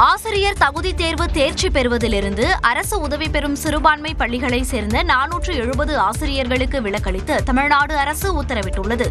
ஆசிரியர் தகுதி தேர்வு தேர்ச்சி பெறுவதிலிருந்து அரசு உதவி பெறும் சிறுபான்மை பள்ளிகளைச் சேர்ந்த 470 ஆசிரியர்களுக்கு விலக்களித்து தமிழ்நாடு அரசு உத்தரவிட்டுள்ளது.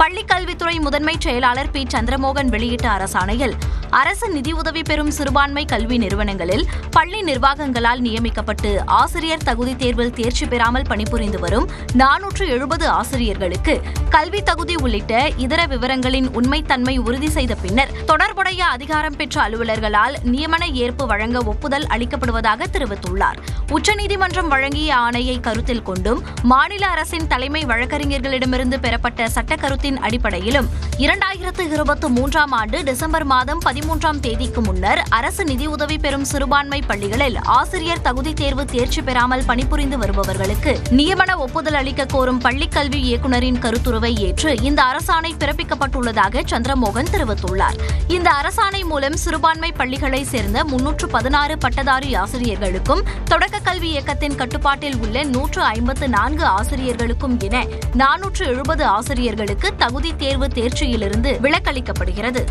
பள்ளிக் கல்வித்துறை முதன்மை செயலாளர் பி. சந்திரமோகன் வெளியிட்ட அரசாணையில் அரசு நிதியுதவி பெறும் சிறுபான்மை கல்வி நிறுவனங்களில் பள்ளி நிர்வாகங்களால் நியமிக்கப்பட்டு ஆசிரியர் தகுதி தேர்வில் தேர்ச்சி பெறாமல் பணிபுரிந்து வரும் 470 ஆசிரியர்களுக்கு கல்வி தகுதி உள்ளிட்ட இதர விவரங்களின் உண்மைத்தன்மை உறுதி செய்த பின்னர் தொடர்புடைய அதிகாரம் பெற்ற அலுவலர்களால் நியமன ஏற்பு வழங்க ஒப்புதல் அளிக்கப்படுவதாக தெரிவித்துள்ளார். உச்சநீதிமன்றம் வழங்கிய ஆணையை கருத்தில் கொண்டும் மாநில அரசின் தலைமை வழக்கறிஞர்களிடமிருந்து பெறப்பட்ட சட்டக்கருத்தின் அடிப்படையிலும் 2023ஆம் ஆண்டு டிசம்பர் மாதம் 13ஆம் தேதிக்கு முன்னர் அரசு நிதியுதவி பெறும் சிறுபான்மை பள்ளிகளில் ஆசிரியர் தகுதி தேர்வு தேர்ச்சி பெறாமல் பணிபுரிந்து வருபவர்களுக்கு நியமன ஒப்புதல் அளிக்க கோரும் பள்ளிக் கல்வி இயக்குநரின் கருத்துருவை ஏற்று இந்த அரசாணை பிறப்பிக்கப்பட்டுள்ளதாக சந்திரமோகன் தெரிவித்துள்ளார். இந்த அரசாணை மூலம் சிறுபான்மை பள்ளிகளை சேர்ந்த 316 பட்டதாரி ஆசிரியர்களுக்கும் தொடக்க கல்வி இயக்கத்தின் கட்டுப்பாட்டில் உள்ள 154 ஆசிரியர்களுக்கும் என 470 ஆசிரியர்களுக்கு தகுதி தேர்வு தேர்ச்சியிலிருந்து விலக்களிக்கப்படுகிறது.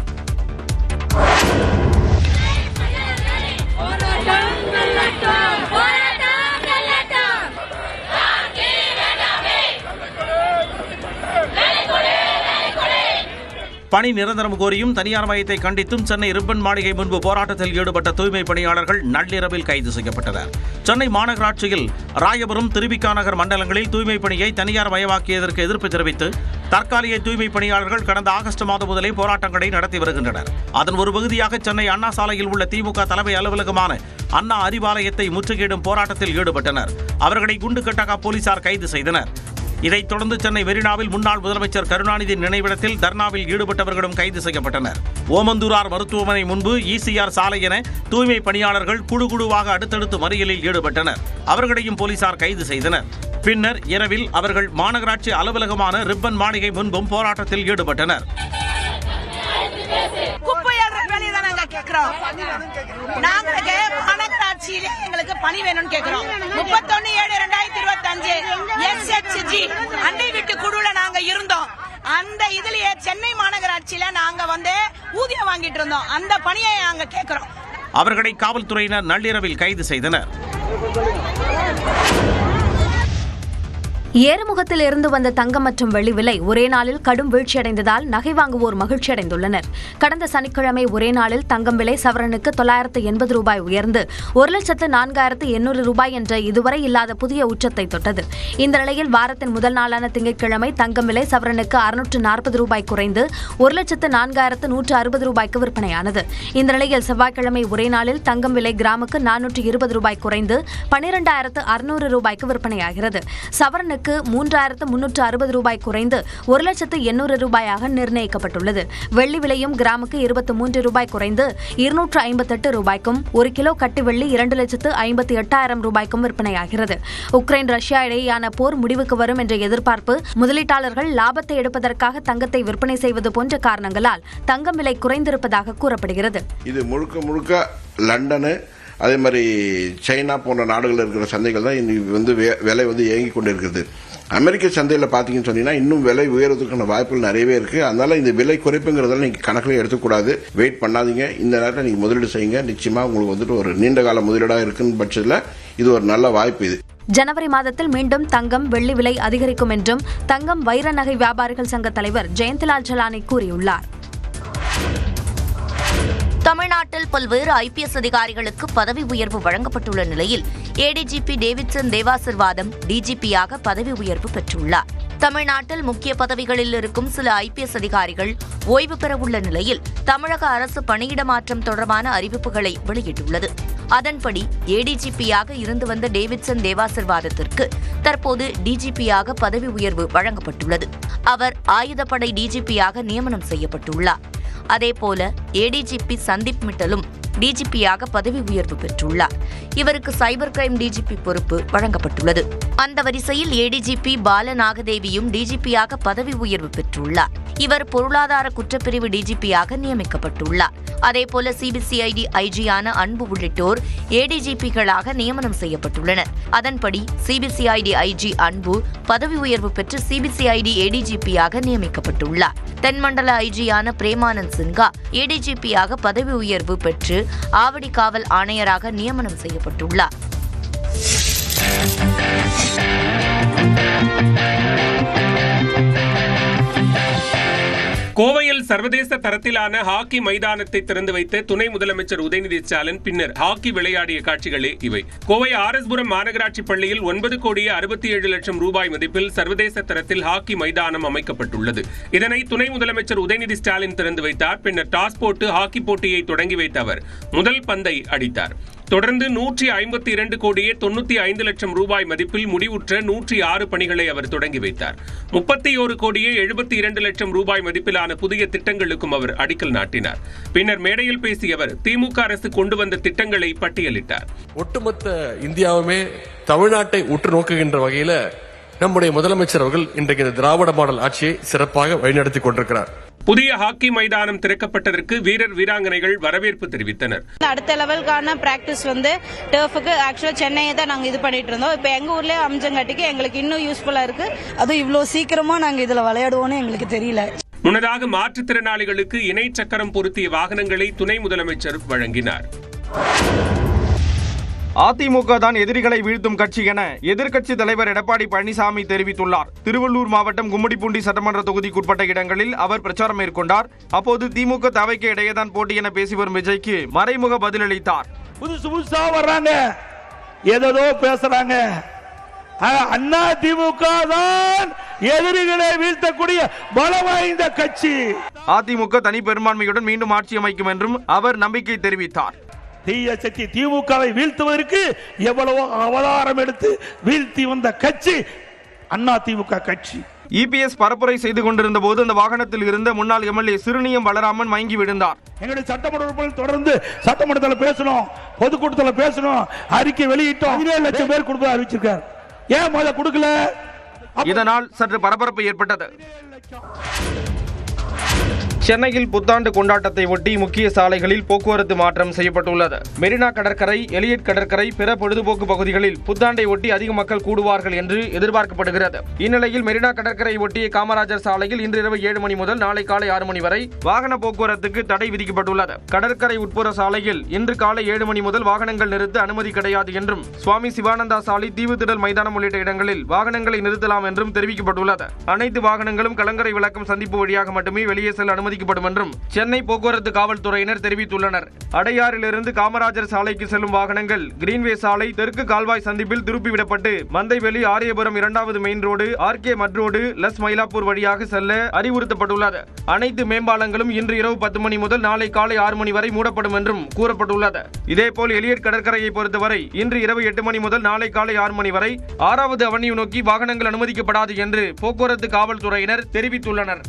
பணி நிரந்தரம் கோரியும் தனியார் மையத்தை கண்டித்தும் சென்னை ரிப்பன் மாளிகை முன்பு போராட்டத்தில் ஈடுபட்ட தூய்மை பணியாளர்கள் நள்ளிரவில் கைது செய்யப்பட்டனர். சென்னை மாநகராட்சியில் ராயபுரம், திருவிக நகர் மண்டலங்களில் தூய்மை பணியை தனியார் மயமாக்கியதற்கு எதிர்ப்பு தெரிவித்து தற்காலிக தூய்மை பணியாளர்கள் கடந்த ஆகஸ்ட் மாதம் முதலே போராட்டங்களை நடத்தி வருகின்றனர். அதன் ஒரு பகுதியாக சென்னை அண்ணா சாலையில் உள்ள திமுக தலைமை அலுவலகமான அண்ணா அறிவாலயத்தை முற்றுகையிடும் போராட்டத்தில் ஈடுபட்டனர். அவர்களை குண்டுகட்டாக போலீசார் கைது செய்தனர். இதைத் தொடர்ந்து சென்னை மெரினாவில் முன்னாள் முதலமைச்சர் கருணாநிதி நினைவிடத்தில் தர்ணாவில் ஈடுபட்டவர்களும் கைது செய்யப்பட்டனர். ஓமந்தூரார் மருத்துவமனை முன்பு ECR சாலை என தூய்மை பணியாளர்கள் குழுவாக அடுத்தடுத்து மறியலில் ஈடுபட்டனர். அவர்களையும் போலீசார் கைது செய்தனர். பின்னர் இரவில் அவர்கள் மாநகராட்சி அலுவலகமான ரிப்பன் மாளிகை முன்பும் போராட்டத்தில் ஈடுபட்டனர். எங்களுக்கு பணி வேணும்னு கேக்குறோம். 31/7/2025 SHG அண்டை வீட்டு குழுல நாங்க இருந்தோம். அந்த இதுலயே சென்னை மாநகராட்சியில நாங்க ஊதியம் வாங்கிட்டு இருந்தோம். அந்த பணியை நாங்க கேக்குறோம். அவர்களை காவல்துறையினர் நள்ளிரவில் கைது செய்தனர். ஏறுமுகத்தில் இருந்து வந்த தங்கம் மற்றும் வெள்ளி விலை ஒரே நாளில் கடும் வீழ்ச்சியடைந்ததால் நகை வாங்குவோர் மகிழ்ச்சியடைந்துள்ளனர். கடந்த சனிக்கிழமை ஒரே நாளில் தங்கம் விலை சவரனுக்கு 980 ரூபாய் உயர்ந்து 1,04,800 ரூபாய் என்ற இதுவரை இல்லாத புதிய உச்சத்தை தொட்டது. இந்த நிலையில் வாரத்தின் முதல் நாளான திங்கட்கிழமை தங்கம் விலை சவரனுக்கு 640 ரூபாய் குறைந்து 1,04,160 ரூபாய்க்கு விற்பனையானது. இந்த நிலையில் செவ்வாய்க்கிழமை ஒரே நாளில் தங்கம் விலை கிராமுக்கு 420 ரூபாய் குறைந்து 12,600 ரூபாய்க்கு விற்பனையாகிறது. சவரனுக்கு 3,360 ரூபாய் குறைந்து 1,08,000 ரூபாயாக நிர்ணயிக்கப்பட்டுள்ளது. வெள்ளி விலையும் கிராமுக்கு 23 ரூபாய் குறைந்து 258 ரூபாய்க்கும், 1 கிலோ கட்டி வெள்ளி 2,58,000 ரூபாய்க்கும் விற்பனையாகிறது. உக்ரைன் ரஷ்யா இடையேயான போர் முடிவுக்கு வரும் என்ற எதிர்பார்ப்பு, முதலீட்டாளர்கள் லாபத்தை எடுப்பதற்காக தங்கத்தை விற்பனை செய்வது போன்ற காரணங்களால் தங்கம் விலை குறைந்திருப்பதாக கூறப்படுகிறது. இது முழுக்க லண்டனு, அதே மாதிரி சைனா போன்ற நாடுகளில் இருக்கிற சந்தைகள் தான் விலை இயங்கி கொண்டு இருக்கிறது. அமெரிக்க சந்தையில் பார்த்தீங்கன்னு சொன்னீங்கன்னா இன்னும் விலை உயர்வதற்கான வாய்ப்புகள் நிறையவே இருக்கு. அதனால இந்த விலை குறைப்புங்கிறதால நீங்க கணக்கில் எடுத்துக்கூடாது. வெயிட் பண்ணாதீங்க. இந்த நேரத்தில் நீங்க முதலீடு செய்யுங்க. நிச்சயமா உங்களுக்கு ஒரு நீண்ட கால முதலீடாக இருக்குன்னு பட்சத்தில் இது ஒரு நல்ல வாய்ப்பு. இது ஜனவரி மாதத்தில் மீண்டும் தங்கம், வெள்ளி விலை அதிகரிக்கும் என்றும் தங்கம் வைர நகை வியாபாரிகள் சங்க தலைவர் ஜெயந்திலால் ஜலானி கூறியுள்ளார். தமிழ்நாட்டில் பல்வேறு IPS அதிகாரிகளுக்கு பதவி உயர்வு வழங்கப்பட்டுள்ள நிலையில் ADGP டேவிட்சன் தேவாசிர்வாதம் DGP-யாக பதவி உயர்வு பெற்றுள்ளார். தமிழ்நாட்டில் முக்கிய பதவிகளில் இருக்கும் சில IPS அதிகாரிகள் ஓய்வு பெறவுள்ள நிலையில் தமிழக அரசு பணியிட மாற்றம் தொடர்பான அறிவிப்புகளை வெளியிட்டுள்ளது. அதன்படி ADGP-யாக இருந்து வந்த டேவிட்சன் தேவாசிர்வாதத்திற்கு தற்போது DGP-யாக பதவி உயர்வு வழங்கப்பட்டுள்ளது. அவர் ஆயுதப்படை DGP-யாக நியமனம் செய்யப்பட்டுள்ளார். அதேபோல ADGP சந்தீப் மிட்டலும் DGP-யாக பதவி உயர்வு பெற்றுள்ளார். இவருக்கு சைபர் கிரைம் DGP பொறுப்பு வழங்கப்பட்டுள்ளது. அந்த வரிசையில் ADGP பாலநாகதேவியும் DGP-யாக பதவி உயர்வு பெற்றுள்ளார். இவர் பொருளாதார குற்றப்பிரிவு DGP-யாக நியமிக்கப்பட்டுள்ளார். அதேபோல சிபிசிஐடி ஐஜியான அன்பு உள்ளிட்டோர் ஏடிஜிபிகளாக நியமனம் செய்யப்பட்டுள்ளனர். அதன்படி சிபிசிஐடி ஐஜி அன்பு பதவி உயர்வு பெற்று சிபிசிஐடி ஏடிஜிபியாக நியமிக்கப்பட்டுள்ளார். தென்மண்டல ஐஜியான பிரேமானந்த் சின்ஹா ஏடிஜிபியாக பதவி உயர்வு பெற்று ஆவடி காவல் ஆணையராக நியமனம் செய்யப்பட்டுள்ளார். கோவையில் சர்வதேச தரத்திலான ஹாக்கி மைதானத்தை திறந்து வைத்த துணை முதலமைச்சர் உதயநிதி ஸ்டாலின் பின்னர் ஹாக்கி விளையாடிய காட்சிகளே இவை. கோவை ஆர்எஸ்புரம் மாநகராட்சி பள்ளியில் 9,67,00,000 ரூபாய் மதிப்பில் சர்வதேச தரத்தில் ஹாக்கி மைதானம் அமைக்கப்பட்டுள்ளது. இதனை துணை முதலமைச்சர் உதயநிதி ஸ்டாலின் திறந்து வைத்தார். பின்னர் டாஸ் போட்டு ஹாக்கி போட்டியை தொடங்கி வைத்த அவர் முதல் பந்தை அடித்தார். தொடர்ந்து 152,95,00,000 ரூபாய் மதிப்பில் முடிவுற்ற 106 பணிகளை அவர் தொடங்கி வைத்தார். 31,72,00,000 ரூபாய் மதிப்பிலான புதிய திட்டங்களுக்கும் அவர் அடிக்கல் நாட்டினார். பின்னர் மேடையில் பேசிய அவர் திமுக அரசு கொண்டு வந்த திட்டங்களை பட்டியலிட்டார். ஒட்டுமொத்த இந்தியாவுமே தமிழ்நாட்டை உற்று நோக்குகின்ற வகையில நம்முடைய முதலமைச்சர் அவர்கள் இன்றைக்கு இந்த திராவிட மாடல் ஆட்சியை சிறப்பாக வழிநடத்தி கொண்டிருக்கிறார். புதிய ஹாக்கி மைதானம் திறக்கப்பட்டதற்கு வீரர் வீராங்கனைகள் வரவேற்பு தெரிவித்தனர். அடுத்த லெவலுக்கான பிராக்டிஸ் டர்ஃபுக்கு ஆக்சுவலா சென்னையை தான் நாங்க இது பண்ணிட்டு இருந்தோம். இப்ப எங்க ஊர்லயே அமைஞ்சங்காட்டிக்கு எங்களுக்கு இன்னும் யூஸ்ஃபுல்லா இருக்கு. அதுவும் இவ்வளவு சீக்கிரமா நாங்க இதுல விளையாடுவோம்னு எங்களுக்கு தெரியல. முன்னதாக மாற்றுத்திறனாளிகளுக்கு இணை சக்கரம் பொருத்திய வாகனங்களை துணை முதலமைச்சர் வழங்கினார். அதிமுக தான் எதிரிகளை வீழ்த்தும் கட்சி என எதிர்க்கட்சி தலைவர் எடப்பாடி பழனிசாமி தெரிவித்துள்ளார். திருவள்ளூர் மாவட்டம் கும்மிடிப்பூண்டி சட்டமன்ற தொகுதிக்குட்பட்ட இடங்களில் அவர் பிரச்சாரம் மேற்கொண்டார். அப்போது திமுக தவைக்கு இடையேதான் போட்டி என பேசி வரும் விஜய்க்கு மறைமுக பதிலளித்தார். புதுசா வர்றாங்க, ஏதோ பேசுறாங்க. அண்ணா திமுக தான் எதிரிகளை வீழ்த்தக்கூடிய பலம் வாய்ந்த கட்சி. அதிமுக தனி பெரும்பான்மையுடன் மீண்டும் ஆட்சி அமைக்கும் என்றும் அவர் நம்பிக்கை தெரிவித்தார். தீய சக்தி திமுகவை வீழ்த்துவதற்கு எவ்வளவோ அவதாரம் எடுத்து வீழ்த்தி வந்த கட்சி அண்ணா திமுக கட்சி. இபிஎஸ் பரப்புரை செய்து கொண்டிருந்த போது அந்த வாகனத்தில் இருந்த முன்னாள் எம்எல்ஏ சிறுனியம் வளராமன் மயங்கி விழுந்தார். எங்களுடைய சட்டமன்ற உறுப்பினர்கள் தொடர்ந்து சட்டமன்றத்தில் பேசணும், பொதுக்கூட்டத்தில் பேசணும், அறிக்கை வெளியிட்டோம். 17 லட்சம் பேர் கொடுத்து அறிவிச்சிருக்கார். ஏன் முதல்ல கொடுக்கல? இதனால் சற்று பரபரப்பு ஏற்பட்டது. சென்னையில் புத்தாண்டு கொண்டாட்டத்தை ஒட்டி முக்கிய சாலைகளில் போக்குவரத்து மாற்றம் செய்யப்பட்டுள்ளது. மெரினா கடற்கரை, எலியட் கடற்கரை, பிற பொழுதுபோக்கு பகுதிகளில் புத்தாண்டை ஒட்டி அதிக மக்கள் கூடுவார்கள் என்று எதிர்பார்க்கப்படுகிறது. இந்நிலையில் மெரினா கடற்கரை ஒட்டிய காமராஜர் சாலையில் இன்று இரவு 7 மணி முதல் நாளை காலை 6 மணி வரை வாகன போக்குவரத்துக்கு தடை விதிக்கப்பட்டுள்ளது. கடற்கரை உட்புற சாலையில் இன்று காலை 7 மணி முதல் வாகனங்கள் நிறுத்த அனுமதி கிடையாது என்றும், சுவாமி சிவானந்தா சாலை, தீவுத்திடல் மைதானம் உள்ளிட்ட இடங்களில் வாகனங்களை நிறுத்தலாம் என்றும் தெரிவிக்கப்பட்டுள்ளது. அனைத்து வாகனங்களும் கலங்கரை விளக்கம் சந்திப்பு வழியாக மட்டுமே வெளியே செல்ல அனுமதிக்கப்படும் என்றும் சென்னை போக்குவரத்து காவல்துறையினர் தெரிவித்துள்ளனர். அடையாறிலிருந்து காமராஜர் சாலைக்கு செல்லும் வாகனங்கள் கிரீன்வே சாலை, தெற்கு கால்வாய் சந்திப்பில் திருப்பிவிடப்பட்டு மந்தைவெளி, ஆரியபுரம் 2வது மெயின் ரோடு, ஆர்கே மட் ரோடு, லஸ் மயிலாப்பூர் வழியாக செல்ல அறிவுறுத்தப்பட்டுள்ளது. அனைத்து மேம்பாலங்களும் இன்று இரவு 10 மணி முதல் நாளை காலை 6 மணி வரை மூடப்படும் என்றும் கூறப்பட்டுள்ளது. இதேபோல் எலியட் கடற்கரையை பொறுத்தவரை இன்று இரவு 8 மணி முதல் நாளை காலை 6 மணி வரை 6வது அவென்யூ நோக்கி வாகனங்கள் அனுமதிக்கப்படாது என்று போக்குவரத்து காவல்துறையினர் தெரிவித்துள்ளனர்.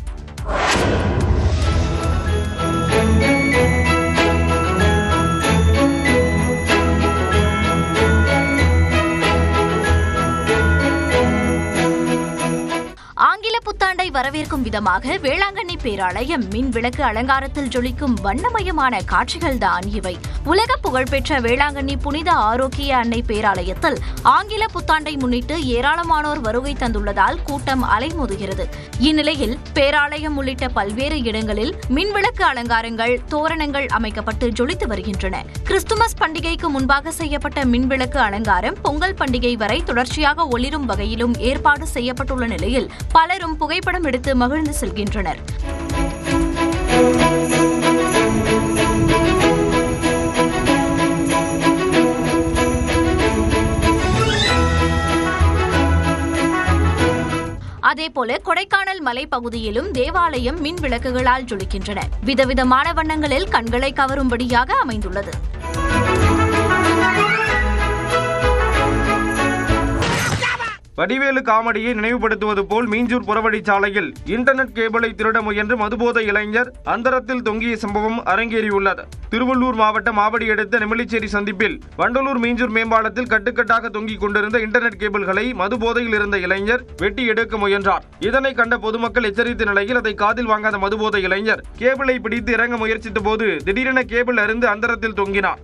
ஆங்கில புத்தாண்டை வரவேற்கும் விதமாக வேளாங்கண்ணி பேராலயம் மின் விளக்கு அலங்காரத்தில் ஜொலிக்கும் வண்ணமயமான காட்சிகள்தான் இவை. உலக புகழ்பெற்ற வேளாங்கண்ணி புனித ஆரோக்கிய அன்னை பேராலயத்தில் ஆங்கில புத்தாண்டை முன்னிட்டு ஏராளமானோர் வருகை தந்துள்ளதால் கூட்டம் அலைமோதுகிறது. இந்நிலையில் பேராலயம் உள்ளிட்ட பல்வேறு இடங்களில் மின்விளக்கு அலங்காரங்கள், தோரணங்கள் அமைக்கப்பட்டு ஜொலித்து வருகின்றன. கிறிஸ்துமஸ் பண்டிகைக்கு முன்பாக செய்யப்பட்ட மின்விளக்கு அலங்காரம் பொங்கல் பண்டிகை வரை தொடர்ச்சியாக ஒளிரும் வகையிலும் ஏற்பாடு செய்யப்பட்டுள்ள நிலையில் பலரும் புகைப்படம் எடுத்து மகிழ்ந்து செல்கின்றனர். அதேபோல கொடைக்கானல் மலைப்பகுதியிலும் தேவாலயம் மின் விளக்குகளால் ஜொலிக்கின்றன. விதவிதமான வண்ணங்களில் கண்களை கவரும்படியாக அமைந்துள்ளது. வடிவேலு காமெடியை நினைவுபடுத்துவது போல் மீஞ்சூர் புறவழிச்சாலையில் இன்டர்நெட் கேபிளை திருட முயன்று மதுபோதை இளைஞர் அந்தரத்தில் தொங்கிய சம்பவம் அரங்கேறியுள்ளது. திருவள்ளூர் மாவட்டம் ஆவடி அடுத்த நெமிலிச்சேரி சந்திப்பில் வண்டலூர் மீஞ்சூர் மேம்பாலத்தில் கட்டுக்கட்டாக தொங்கிக் கொண்டிருந்த இன்டர்நெட் கேபிள்களை மதுபோதையில் இருந்த இளைஞர் வெட்டி எடுக்க முயன்றார். இதனை கண்ட பொதுமக்கள் எச்சரித்த நிலையில் அதை காதில் வாங்காத மதுபோதை இளைஞர் கேபிளை பிடித்து இறங்க முயற்சித்த போது திடீரென கேபிள் அருந்து அந்தரத்தில் தொங்கினார்.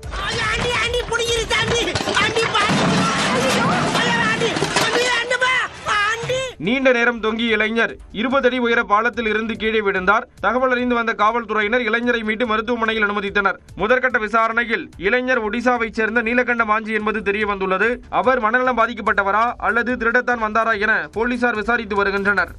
நீண்ட நேரம் தொங்கிய இளைஞர் 20 அடி உயர பாலத்தில் இருந்து கீழே விழுந்தார். தகவல் அறிந்து வந்த காவல்துறையினர் இளைஞரை மீட்டு மருத்துவமனையில் அனுமதித்தனர். முதற்கட்ட விசாரணையில் இளைஞர் ஒடிசாவைச் சேர்ந்த நீலகண்ட மாஞ்சி என்பது தெரியவந்துள்ளது. அவர் மனநலம் பாதிக்கப்பட்டவரா அல்லது திருடத்தான் வந்தாரா என போலீசார் விசாரித்து வருகின்றனர்.